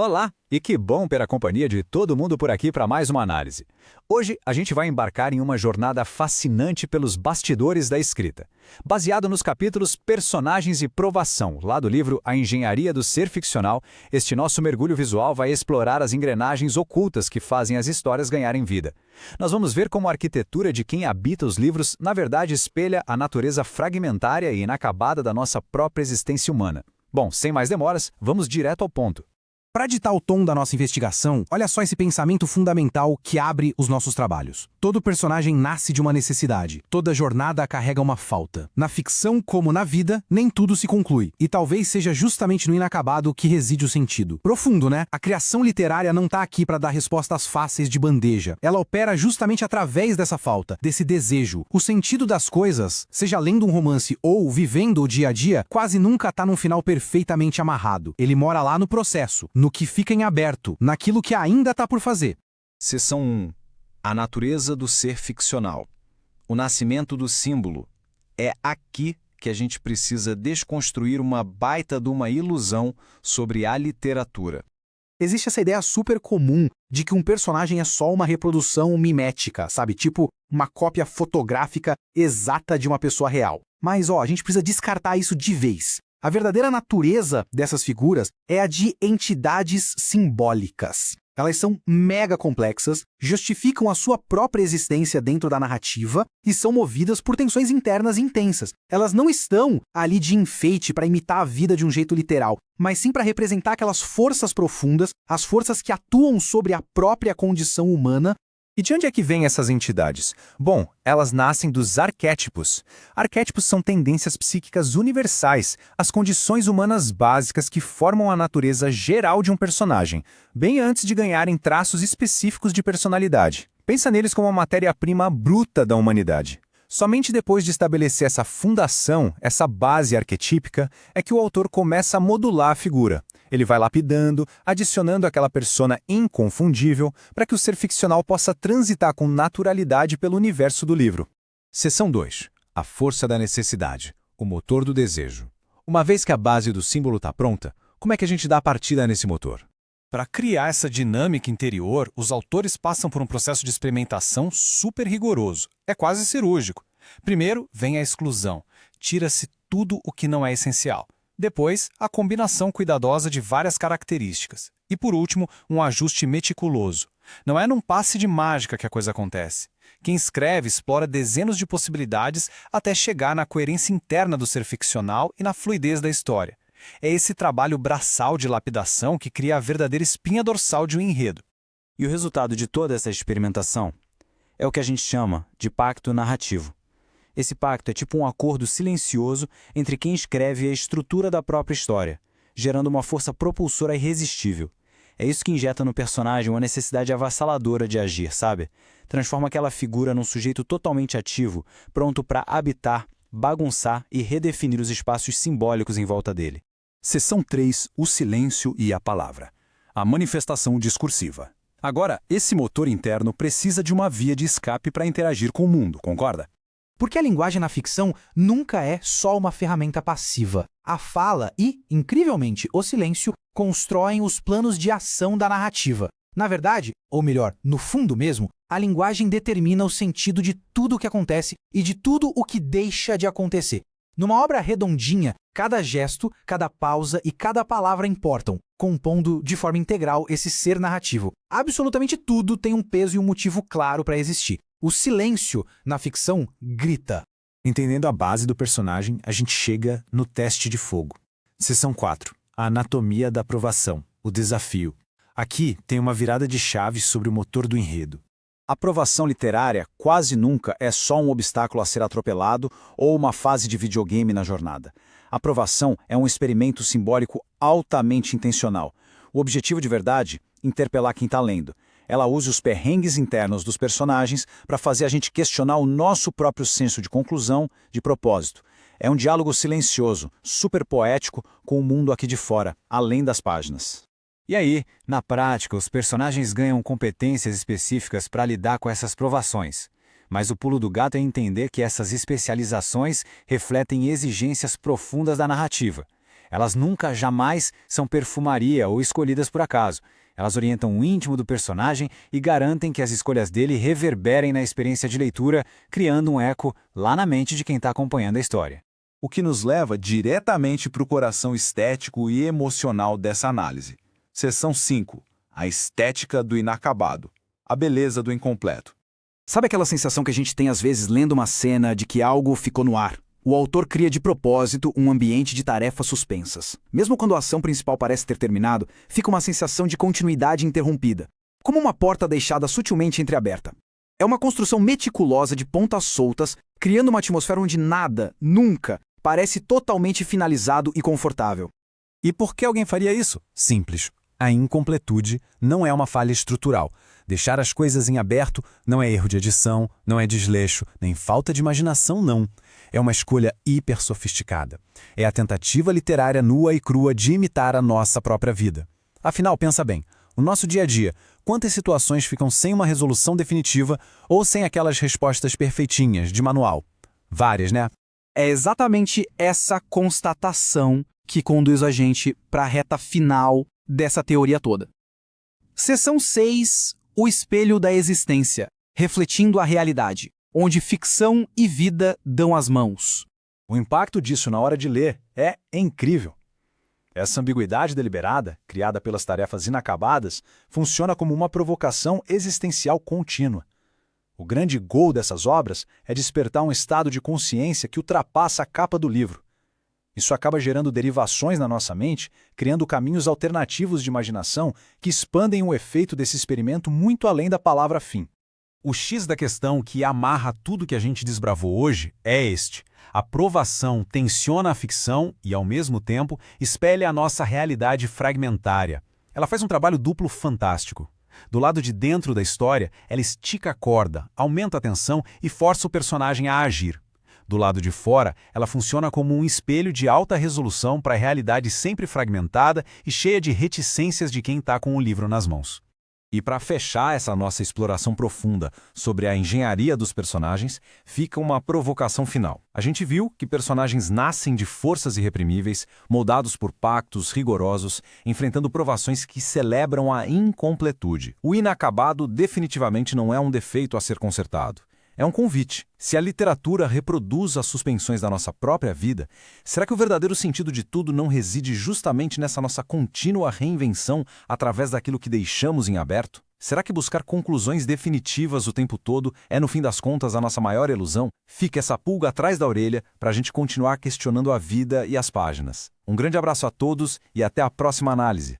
Olá, e que bom ter a companhia de todo mundo por aqui para mais uma análise. Hoje a gente vai embarcar em uma jornada fascinante pelos bastidores da escrita, baseado nos capítulos Personagens e Provação, lá do livro A Engenharia do Ser Ficcional. Este nosso mergulho visual vai explorar as engrenagens ocultas que fazem as histórias ganharem vida. Nós vamos ver como a arquitetura de quem habita os livros, na verdade, espelha a natureza fragmentária e inacabada da nossa própria existência humana. Bom, sem mais demoras, vamos direto ao ponto. Para ditar o tom da nossa investigação, olha só esse pensamento fundamental que abre os nossos trabalhos. Todo personagem nasce de uma necessidade. Toda jornada carrega uma falta. Na ficção, como na vida, nem tudo se conclui. E talvez seja justamente no inacabado que reside o sentido. Profundo, né? A criação literária não está aqui para dar respostas fáceis de bandeja. Ela opera justamente através dessa falta, desse desejo. O sentido das coisas, seja lendo um romance ou vivendo o dia a dia, quase nunca está num final perfeitamente amarrado. Ele mora lá no processo, no que fica em aberto, naquilo que ainda está por fazer. Seção 1. A natureza do ser ficcional. O nascimento do símbolo. É aqui que a gente precisa desconstruir uma baita de uma ilusão sobre a literatura. Existe essa ideia super comum de que um personagem é só uma reprodução mimética, sabe? Tipo, uma cópia fotográfica exata de uma pessoa real. Mas, a gente precisa descartar isso de vez. A verdadeira natureza dessas figuras é a de entidades simbólicas. Elas são mega complexas, justificam a sua própria existência dentro da narrativa e são movidas por tensões internas intensas. Elas não estão ali de enfeite para imitar a vida de um jeito literal, mas sim para representar aquelas forças profundas, as forças que atuam sobre a própria condição humana. E de onde é que vêm essas entidades? Bom, elas nascem dos arquétipos. Arquétipos são tendências psíquicas universais, as condições humanas básicas que formam a natureza geral de um personagem, bem antes de ganharem traços específicos de personalidade. Pensa neles como a matéria-prima bruta da humanidade. Somente depois de estabelecer essa fundação, essa base arquetípica, é que o autor começa a modular a figura. Ele vai lapidando, adicionando aquela persona inconfundível para que o ser ficcional possa transitar com naturalidade pelo universo do livro. Seção 2. A força da necessidade, o motor do desejo. Uma vez que a base do símbolo está pronta, como é que a gente dá a partida nesse motor? Para criar essa dinâmica interior, os autores passam por um processo de experimentação super rigoroso. É quase cirúrgico. Primeiro, vem a exclusão. Tira-se tudo o que não é essencial. Depois, a combinação cuidadosa de várias características. E, por último, um ajuste meticuloso. Não é num passe de mágica que a coisa acontece. Quem escreve explora dezenas de possibilidades até chegar na coerência interna do ser ficcional e na fluidez da história. É esse trabalho braçal de lapidação que cria a verdadeira espinha dorsal de um enredo. E o resultado de toda essa experimentação é o que a gente chama de pacto narrativo. Esse pacto é tipo um acordo silencioso entre quem escreve e a estrutura da própria história, gerando uma força propulsora irresistível. É isso que injeta no personagem uma necessidade avassaladora de agir, sabe? Transforma aquela figura num sujeito totalmente ativo, pronto para habitar, bagunçar e redefinir os espaços simbólicos em volta dele. Seção 3. O silêncio e a palavra. A manifestação discursiva. Agora, esse motor interno precisa de uma via de escape para interagir com o mundo, concorda? Porque a linguagem na ficção nunca é só uma ferramenta passiva. A fala e, incrivelmente, o silêncio constroem os planos de ação da narrativa. Na verdade, ou melhor, no fundo mesmo, a linguagem determina o sentido de tudo o que acontece e de tudo o que deixa de acontecer. Numa obra redondinha, cada gesto, cada pausa e cada palavra importam, compondo de forma integral esse ser narrativo. Absolutamente tudo tem um peso e um motivo claro para existir. O silêncio, na ficção, grita. Entendendo a base do personagem, a gente chega no teste de fogo. Seção 4. A anatomia da aprovação, o desafio. Aqui tem uma virada de chave sobre o motor do enredo. A aprovação literária quase nunca é só um obstáculo a ser atropelado ou uma fase de videogame na jornada. A aprovação é um experimento simbólico altamente intencional. O objetivo de verdade? Interpelar quem está lendo. Ela usa os perrengues internos dos personagens para fazer a gente questionar o nosso próprio senso de conclusão, de propósito. É um diálogo silencioso, super poético com o mundo aqui de fora, além das páginas. E aí, na prática, os personagens ganham competências específicas para lidar com essas provações. Mas o pulo do gato é entender que essas especializações refletem exigências profundas da narrativa. Elas nunca, jamais são perfumaria ou escolhidas por acaso. Elas orientam o íntimo do personagem e garantem que as escolhas dele reverberem na experiência de leitura, criando um eco lá na mente de quem está acompanhando a história. O que nos leva diretamente para o coração estético e emocional dessa análise. Seção 5. A estética do inacabado. A beleza do incompleto. Sabe aquela sensação que a gente tem às vezes lendo uma cena de que algo ficou no ar? O autor cria de propósito um ambiente de tarefas suspensas. Mesmo quando a ação principal parece ter terminado, fica uma sensação de continuidade interrompida, como uma porta deixada sutilmente entreaberta. É uma construção meticulosa de pontas soltas, criando uma atmosfera onde nada, nunca, parece totalmente finalizado e confortável. E por que alguém faria isso? Simples. A incompletude não é uma falha estrutural. Deixar as coisas em aberto não é erro de edição, não é desleixo, nem falta de imaginação, não. É uma escolha hiper sofisticada. É a tentativa literária nua e crua de imitar a nossa própria vida. Afinal, pensa bem, o nosso dia a dia, quantas situações ficam sem uma resolução definitiva ou sem aquelas respostas perfeitinhas, de manual? Várias, né? É exatamente essa constatação que conduz a gente para a reta final dessa teoria toda. Seção 6. O espelho da existência, refletindo a realidade, onde ficção e vida dão as mãos. O impacto disso na hora de ler é incrível. Essa ambiguidade deliberada, criada pelas tarefas inacabadas, funciona como uma provocação existencial contínua. O grande gol dessas obras é despertar um estado de consciência que ultrapassa a capa do livro. Isso acaba gerando derivações na nossa mente, criando caminhos alternativos de imaginação que expandem o efeito desse experimento muito além da palavra fim. O X da questão que amarra tudo que a gente desbravou hoje é este. A provação tensiona a ficção e, ao mesmo tempo, espelha a nossa realidade fragmentária. Ela faz um trabalho duplo fantástico. Do lado de dentro da história, ela estica a corda, aumenta a tensão e força o personagem a agir. Do lado de fora, ela funciona como um espelho de alta resolução para a realidade sempre fragmentada e cheia de reticências de quem está com o livro nas mãos. E para fechar essa nossa exploração profunda sobre a engenharia dos personagens, fica uma provocação final. A gente viu que personagens nascem de forças irreprimíveis, moldados por pactos rigorosos, enfrentando provações que celebram a incompletude. O inacabado definitivamente não é um defeito a ser consertado. É um convite. Se a literatura reproduz as suspensões da nossa própria vida, será que o verdadeiro sentido de tudo não reside justamente nessa nossa contínua reinvenção através daquilo que deixamos em aberto? Será que buscar conclusões definitivas o tempo todo é, no fim das contas, a nossa maior ilusão? Fica essa pulga atrás da orelha para a gente continuar questionando a vida e as páginas. Um grande abraço a todos e até a próxima análise.